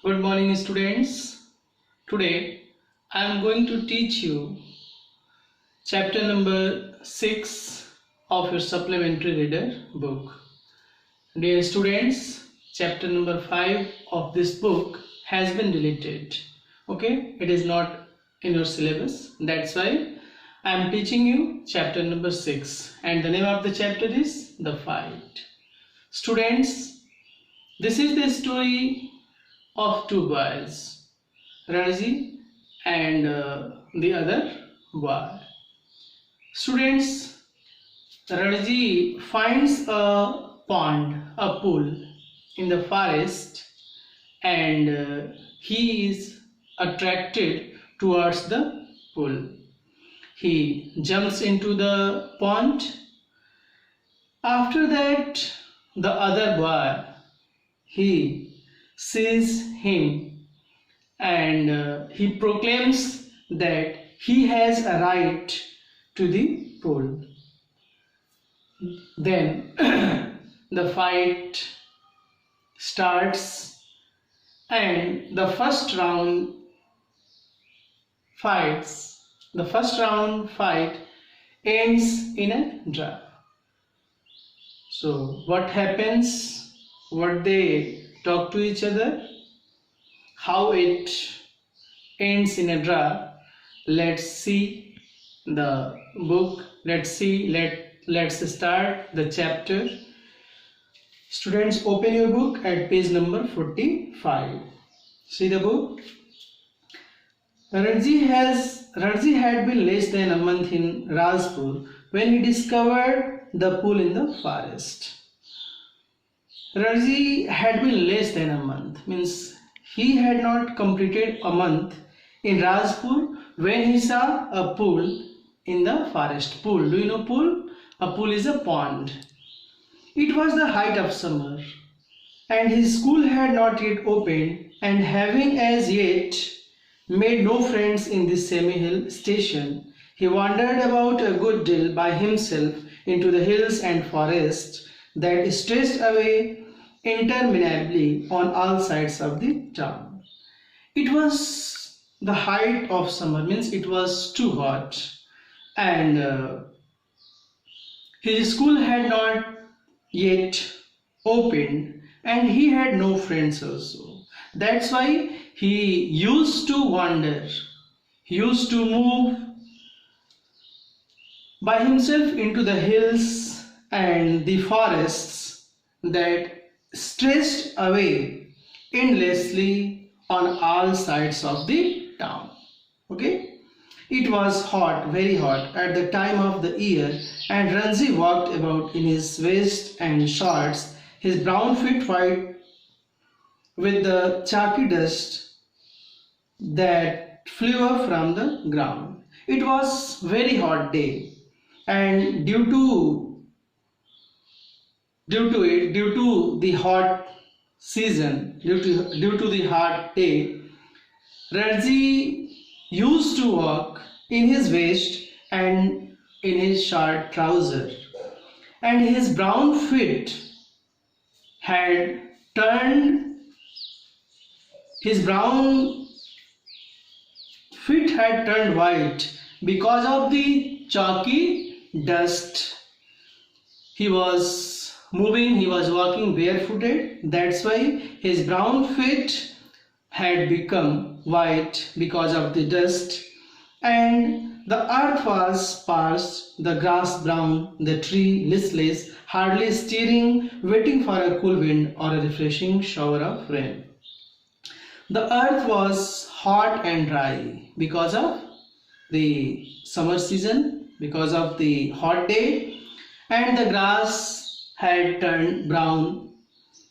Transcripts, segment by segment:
Good morning, students. Today I am going to teach you chapter number 6 of your Supplementary Reader book. Dear students, chapter number 5 of this book has been deleted. Okay, it is not in your syllabus. That's why I am teaching you chapter number 6, and the name of the chapter is The Fight. Students, this is the story of two boys, Ranji and the other boy. Students, Ranji finds a pond, a pool in the forest, and he is attracted towards the pool. He jumps into the pond. After that, the other boy, he sees him, and he proclaims that he has a right to the pool. Then the fight starts, and the first round fight ends in a draw. So what happens? What they talk to each other? How it ends in a draw? Let's see the book. Let's start the chapter. Students, open your book at page number 45. See the book. Ranji had been less than a month in Rajpur when he discovered the pool in the forest. Ranji had been less than a month, means he had not completed a month in Rajpur when he saw a pool in the forest. Pool, do you know pool? A pool is a pond. It was the height of summer, and his school had not yet opened, and having as yet made no friends in this semi-hill station, he wandered about a good deal by himself into the hills and forests that stretched away interminably on all sides of the town. It was the height of summer, means it was too hot, and his school had not yet opened, and he had no friends also. That's why he used to wander, he used to move by himself into the hills and the forests that stretched away endlessly on all sides of the town. Okay, it was hot, very hot at the time of the year, and Ranji walked about in his vest and shorts, his brown feet white with the chalky dust that flew up from the ground. It was very hot day, and due to the hot season, due to the hot day, Ranji used to walk in his vest and in his short trouser, and his brown feet had turned white because of the chalky dust. He was moving, he was walking barefooted. That's why his brown feet had become white because of the dust, and the earth was parched, the grass brown, the tree listless, hardly stirring, waiting for a cool wind or a refreshing shower of rain. The earth was hot and dry because of the summer season, because of the hot day, and the grass had turned brown,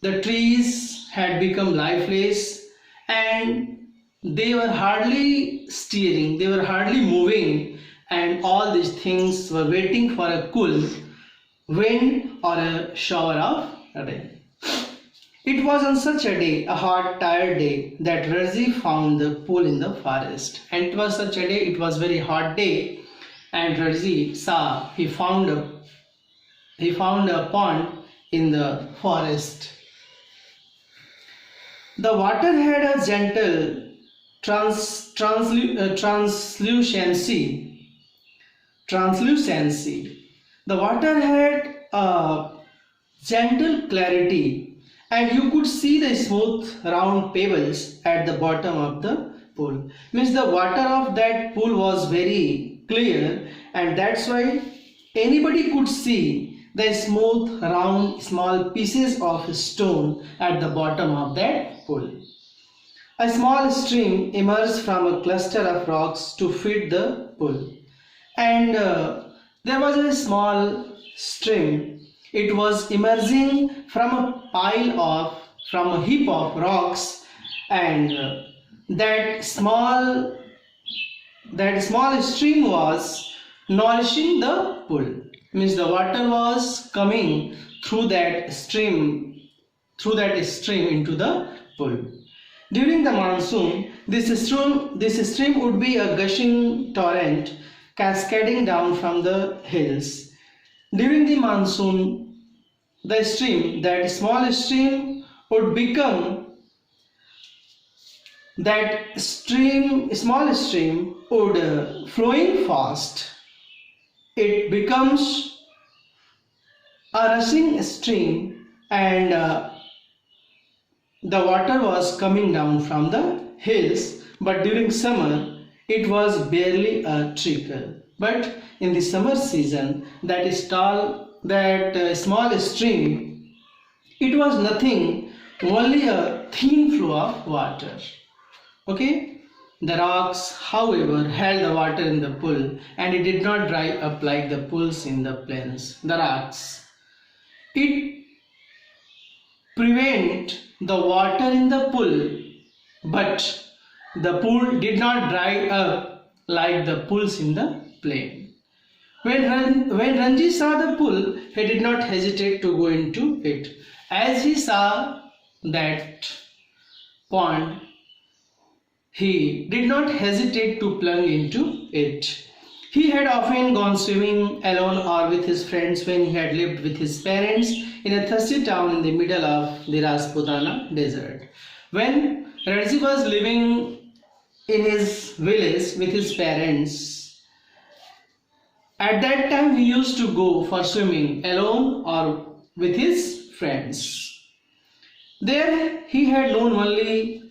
the trees had become lifeless, and they were hardly stirring, they were hardly moving, and all these things were waiting for a cool wind or a shower of rain. It was on such a day, a hot, tired day, that Ranji found the pool in the forest. And it was such a day, it was very hot day, and Ranji saw, he found a pond in the forest. The water had a gentle translucency. Translucency. The water had a gentle clarity, and you could see the smooth round pebbles at the bottom of the pool. Means the water of that pool was very clear, and that's why anybody could see the smooth round small pieces of stone at the bottom of that pool. A small stream emerged from a cluster of rocks to feed the pool, and there was a small stream. It was emerging from a heap of rocks, and that small stream was nourishing the pool. Means the water was coming through that stream into the pool. During the monsoon, this stream would be a gushing torrent cascading down from the hills. During the monsoon, that small stream would become flowing fast. It becomes a rushing stream, and the water was coming down from the hills, but during summer it was barely a trickle. But in the summer season, that small stream, it was nothing, only a thin flow of water. Okay, the rocks, however, held the water in the pool, and it did not dry up like the pools in the plains. The rocks, it prevent the water in the pool, but the pool did not dry up like the pools in the plain. When Ranji saw the pool, he did not hesitate to go into it. As he saw that pond, he did not hesitate to plunge into it. He had often gone swimming alone or with his friends when he had lived with his parents in a thirsty town in the middle of the Rajputana desert. When Ranji was living in his village with his parents, at that time he used to go for swimming alone or with his friends. There he had known only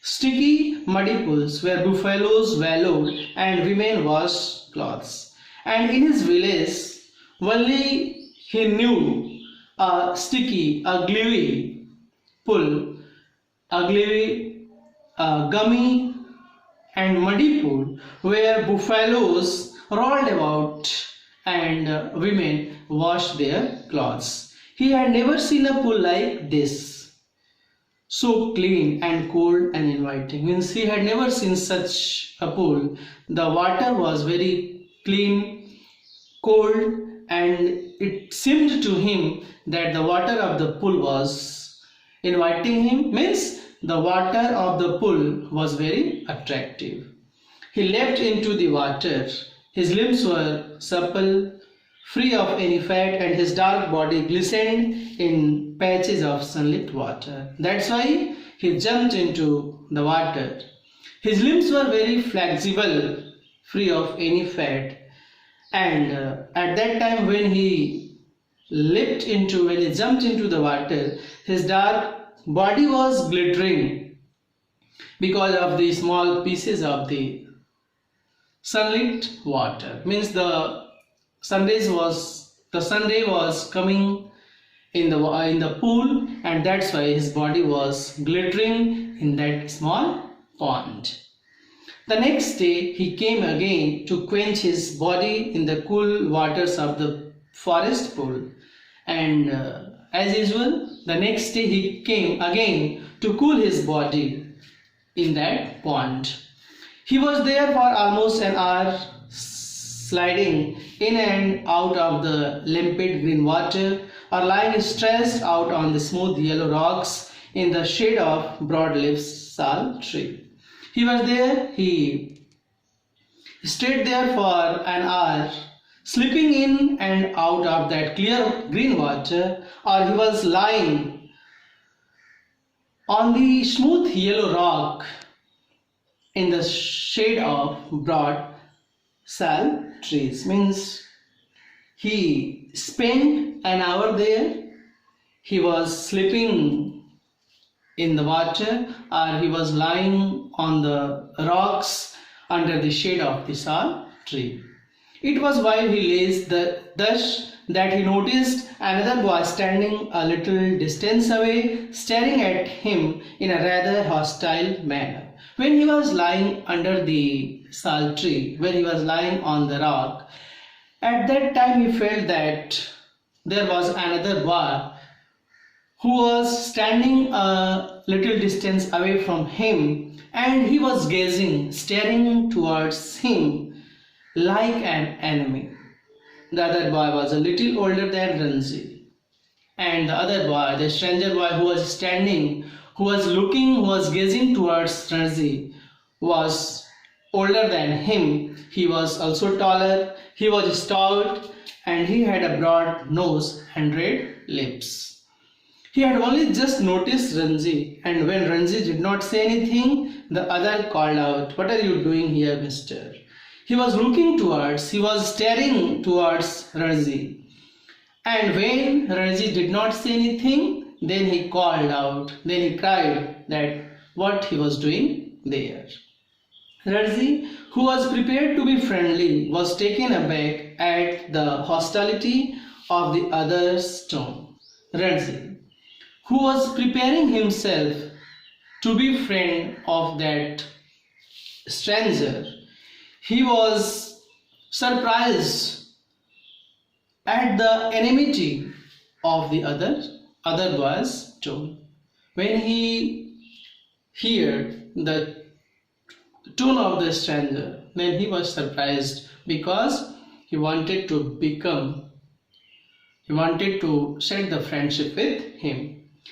sticky muddy pools where buffaloes wallowed and women washed clothes. And in his village, only he knew a sticky, a gluey pool, a gluey, gummy and muddy pool where buffaloes rolled about and women washed their clothes. He had never seen a pool like this, so clean and cold and inviting. Means he had never seen such a pool. The water was very clean, cold, and it seemed to him that the water of the pool was inviting him. Means the water of the pool was very attractive. He leapt into the water. His limbs were supple, free of any fat, and his dark body glistened in patches of sunlit water. That's why he jumped into the water. His limbs were very flexible, free of any fat, and at that time when he jumped into the water, his dark body was glittering because of the small pieces of the sunlit water. Means the sun ray was coming in the pool, and that's why his body was glittering in that small pond. The next day he came again to quench his body in the cool waters of the forest pool, and as usual, the next day he came again to cool his body in that pond. He was there for almost an hour, sliding in and out of the limpid green water, or lying stretched out on the smooth yellow rocks in the shade of broadleaf sal tree. He stayed there for an hour, slipping in and out of that clear green water, or he was lying On the smooth yellow rock in the shade of broad sal trees. Means he spent an hour there. He was sleeping in the water, or he was lying on the rocks under the shade of the sal tree. It was while he lay thus that he noticed another boy standing a little distance away, staring at him in a rather hostile manner. When he was lying under the sal tree, when he was lying on the rock, at that time he felt that there was another boy who was standing a little distance away from him, and he was gazing, staring towards him like an enemy. The other boy was a little older than Ranji, and the other boy, the stranger boy who was standing, who was looking, who was gazing towards Ranji, was older than him. He was also taller, he was stout, and he had a broad nose and red lips. He had only just noticed Ranji, and when Ranji did not say anything, the other called out, "What are you doing here, mister?" He was staring towards Ranji. And when Ranji did not say anything, then he cried that what he was doing there. Ranji, who was prepared to be friendly, was taken aback at the hostility of the other's tone. Ranji, who was preparing himself to be friend of that stranger, he was surprised at the enmity of the other boy's tone. When he heard the tone of the stranger, then he was surprised, because he wanted to set the friendship with him.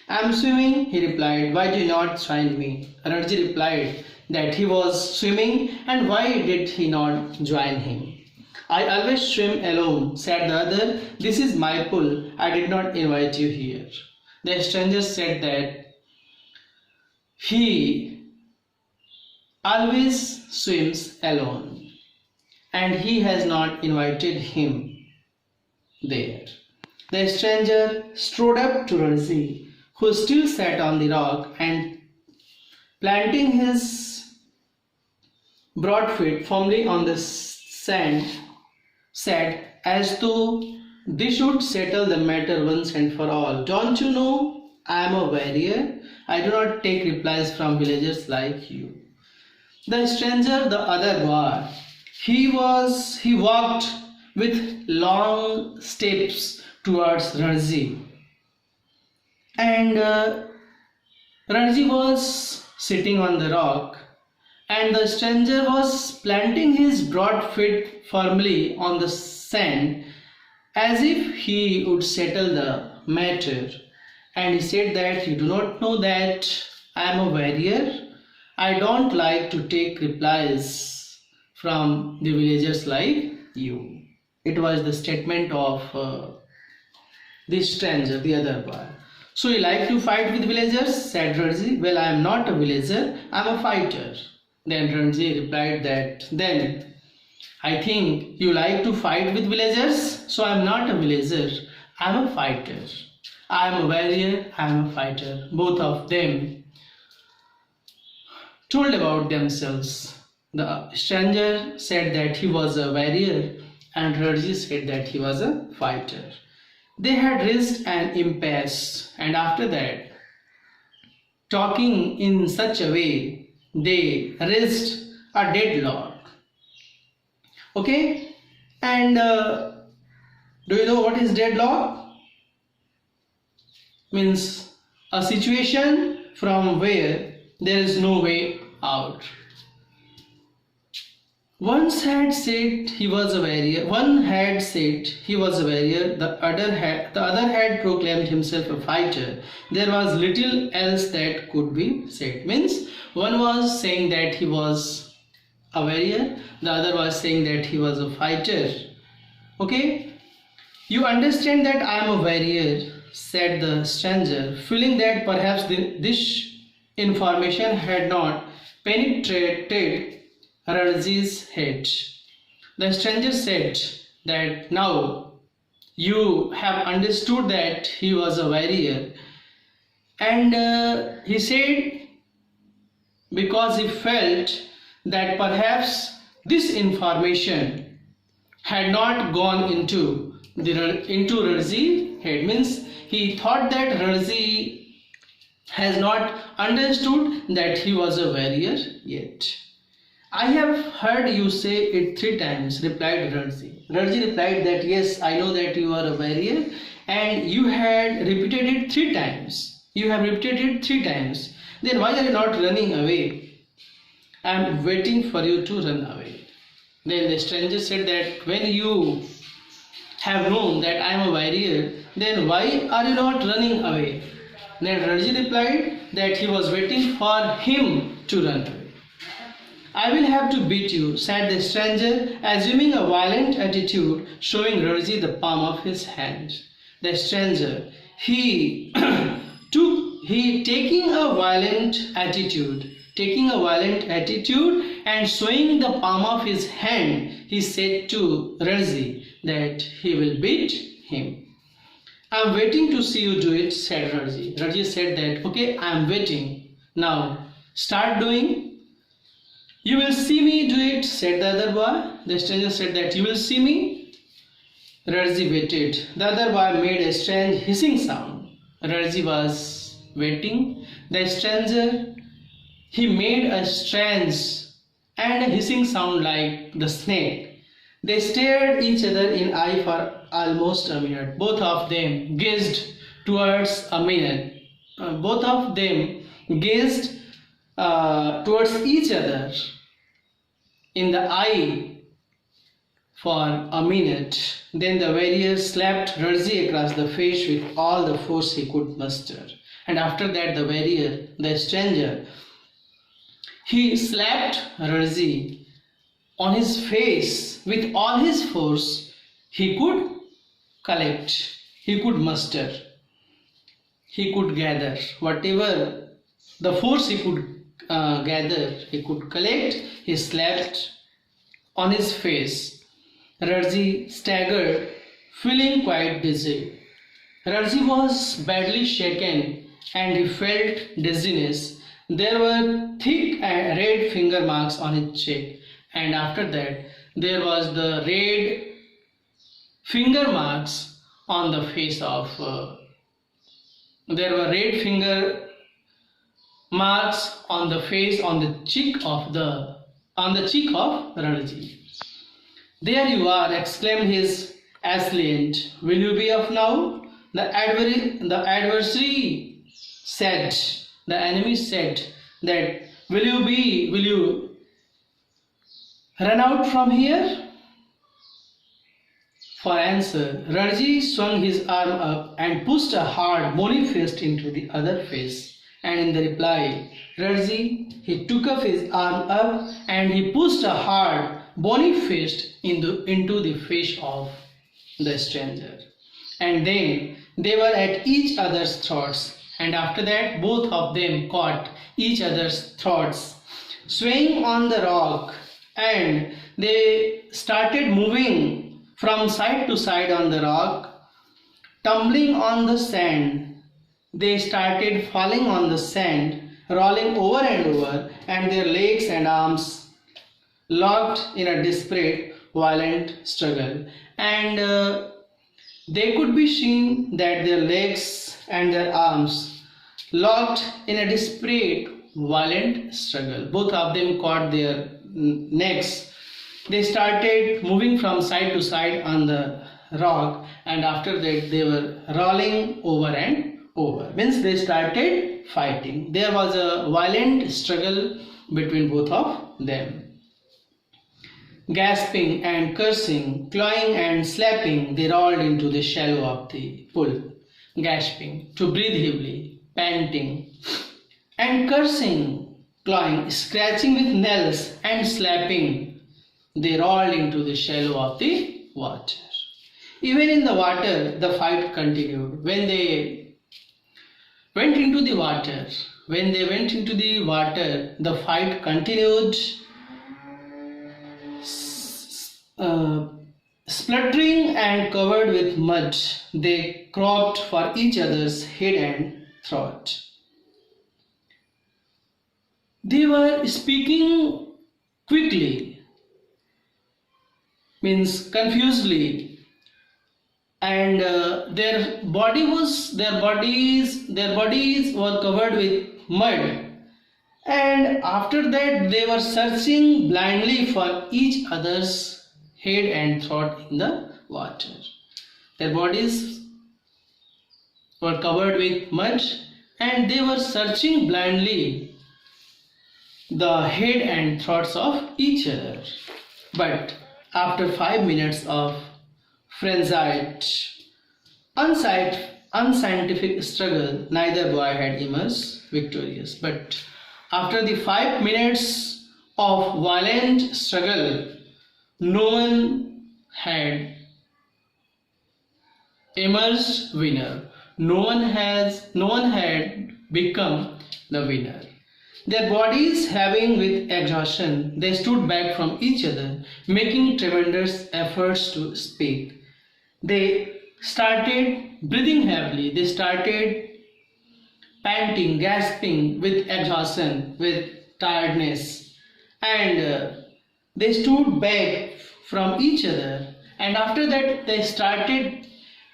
"I am swimming," he replied. "Why do you not join me?" Ranji replied that he was swimming, and why did he not join him? "I always swim alone," said the other. "This is my pool. I did not invite you here." The stranger said that he always swims alone, and he has not invited him there. The stranger strode up to Ranji, who still sat on the rock, and planting his broad feet firmly on the sand, said, as though this should settle the matter once and for all, "Don't you know I am a warrior? I do not take replies from villagers like you." The stranger, the other boy, he walked with long steps towards Ranji, and Ranji was sitting on the rock, and the stranger was planting his broad feet firmly on the sand, as if he would settle the matter. And he said that, "You do not know that I am a warrior? I don't like to take replies from the villagers like you." It was the statement of this stranger, the other boy. "So you like to fight with villagers?" said Ranji. "Well, I am not a villager, I am a fighter." Then Ranji replied that, "Then I think you like to fight with villagers, so I am not a villager, I am a fighter. I am a warrior, I am a fighter." Both of them told about themselves. The stranger said that he was a warrior, and Ranji said that he was a fighter. They had reached an impasse, and after that, talking in such a way, they reached a deadlock. Okay, and do you know what is deadlock? Means a situation from where there is no way out. One had said he was a warrior. The other had proclaimed himself a fighter. There was little else that could be said. Means one was saying that he was a warrior, the other was saying that he was a fighter. Okay, "You understand that I am a warrior," said the stranger, feeling that perhaps this information had not penetrated Ranji's head. The stranger said that now you have understood that he was a warrior, and he said because he felt that perhaps this information had not gone into Ranji's head, means he thought that Ranji has not understood that he was a warrior yet. I have heard you say it 3 times, replied Ranji. Ranji replied that yes, I know that you are a warrior, and you had repeated it 3 times. You have repeated it 3 times. Then why are you not running away? I am waiting for you to run away. Then the stranger said that when you have known that I am a warrior, then why are you not running away? Then Ranji replied that he was waiting for him to run away. I will have to beat you, said the stranger, assuming a violent attitude, showing Ranji the palm of his hand. The stranger, taking a violent attitude and showing the palm of his hand, he said to Ranji that he will beat him. I am waiting to see you do it, said Ranji. Ranji said that, okay, I am waiting. Now, start doing. You will see me do it, said the other boy. The stranger said that you will see me. Ranji waited. The other boy made a strange hissing sound. Ranji was waiting. The stranger, he made a strange and a hissing sound like the snake. They stared each other in eye for almost a minute. Both of them gazed towards towards each other in the eye for a minute. Then the warrior slapped Ranji across the face with all the force he could muster. And after that, the warrior, the stranger, he slapped Ranji on his face with all his force he could collect, he could muster, he could gather. Whatever the force he could gather, he could collect, he slapped on his face. Ranji staggered, feeling quite dizzy. Ranji was badly shaken and he felt dizziness. There were thick red finger marks on his cheek, and after that there was the red finger marks on the face of there were red finger marks on the face, on the cheek of Ranji. There you are, exclaimed his assailant. Will you be off now? The adversary said, the enemy said that, will you run out from here? For answer, Ranji swung his arm up and pushed a hard, bony fist into the other face. And in the reply, Ranji, he took up his arm up and he pushed a hard, bony fist into the face of the stranger. And then they were at each other's throats. And after that, both of them caught each other's throats, swaying on the rock, and they started moving from side to side on the rock, tumbling on the sand. They started falling on the sand, rolling over and over, and their legs and arms locked in a desperate, violent struggle. And they could be seen that their legs and their arms locked in a desperate, violent struggle. Both of them caught their necks. They started moving from side to side on the rock, and after that they were rolling over and over. Means they started fighting. There was a violent struggle between both of them. Gasping and cursing, clawing and slapping, they rolled into the shallow of the pool. Gasping, to breathe heavily, panting, and cursing, clawing, scratching with nails and slapping, they rolled into the shallow of the water. Even in the water, the fight continued. When they went into the water, when they went into the water, the fight continued. Spluttering and covered with mud, they cropped for each other's head and throat. They were speaking quickly, means confusedly, and their bodies were covered with mud, and after that they were searching blindly for each other's head and throat in the water. Their bodies were covered with mud and they were searching blindly the head and throats of each other. But after 5 minutes of frenzied, unscientific struggle, neither boy had emerged victorious. But after the 5 minutes of violent struggle, no one had emerged winner. No one had become the winner. Their bodies heaving with exhaustion, they stood back from each other, making tremendous efforts to speak. They started breathing heavily. They started panting, gasping with exhaustion, with tiredness, and they stood back from each other, and after that they started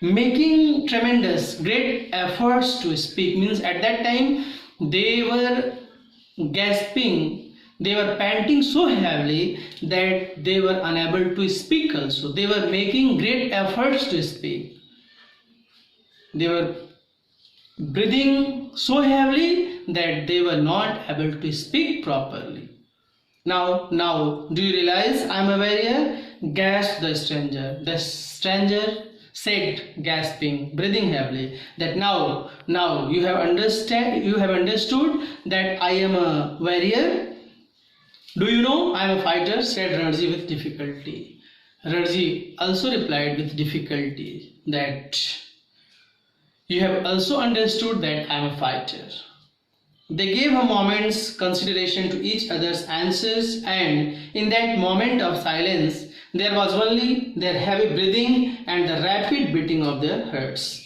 making great efforts to speak. Means at that time they were gasping, they were panting so heavily that they were unable to speak also. They were making great efforts to speak. They were breathing so heavily that they were not able to speak properly. Now, do you realize I am a warrior? Gasped the stranger. The stranger said, gasping, breathing heavily, that now you have understood that I am a warrior. Do you know I am a fighter? Said Ranji with difficulty. Ranji also replied with difficulty that you have also understood that I am a fighter. They gave a moment's consideration to each other's answers, and in that moment of silence, there was only their heavy breathing and the rapid beating of their hearts.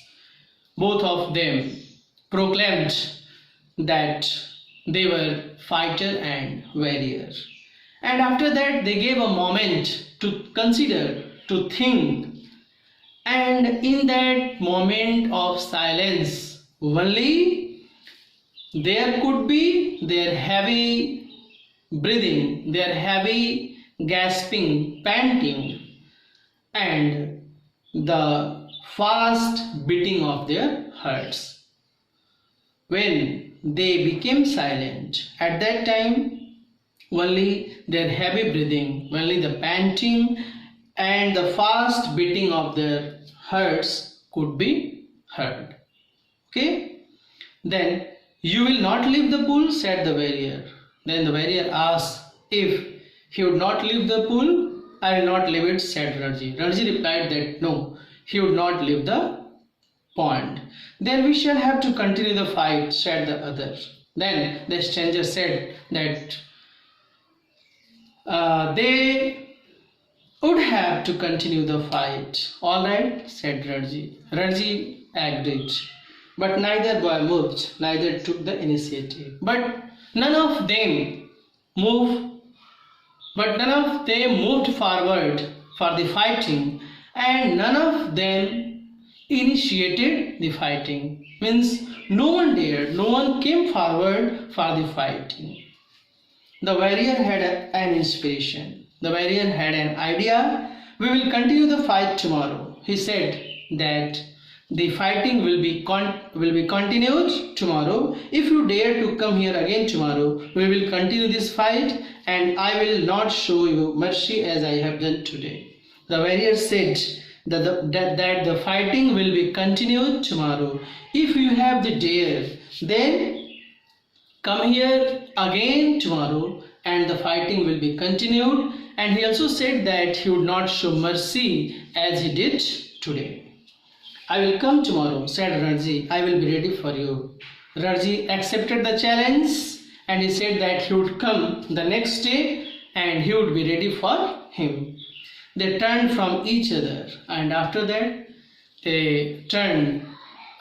Both of them proclaimed that they were fighter and warrior. And after that, they gave a moment to consider, to think. And in that moment of silence, only there could be their heavy breathing, their heavy gasping, panting, and the fast beating of their hearts. When they became silent, at that time, only their heavy breathing, only the panting and the fast beating of their hearts could be heard. Okay? Then, you will not leave the pool, said the warrior. Then the warrior asked if he would not leave the pool. I will not leave it, said Ranji. Ranji replied that no, he would not leave the pond. Then we shall have to continue the fight, said the other. Then the stranger said that they would have to continue the fight. All right, said Ranji. Ranji agreed. But neither boy moved, neither took the initiative. But none of them moved forward for the fighting, and none of them initiated the fighting. Means no one dared, no one came forward for the fighting. The warrior had an inspiration. The warrior had an idea. We will continue the fight tomorrow. He said that the fighting will be continued tomorrow. If you dare to come here again tomorrow, we will continue this fight, and I will not show you mercy as I have done today. The warrior said that the fighting will be continued tomorrow. If you have the dare, then come here again tomorrow and the fighting will be continued. And he also said that he would not show mercy as he did today. I will come tomorrow, said Ranji. I will be ready for you. Raji accepted the challenge and he said that he would come the next day and he would be ready for him. They turned from each other, and after that they turned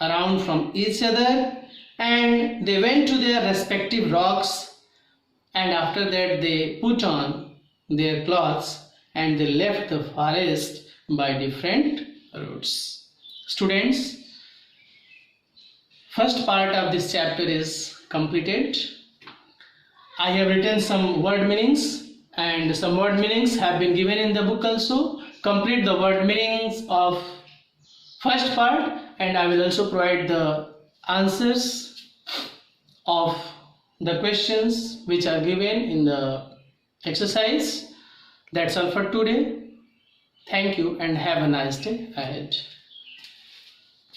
around from each other and they went to their respective rocks, and after that they put on their clothes and they left the forest by different routes. Students, first part of this chapter is completed. I have written some word meanings and some word meanings have been given in the book also. Complete the word meanings of first part and I will also provide the answers of the questions which are given in the exercise. That's all for today. Thank you and have a nice day ahead.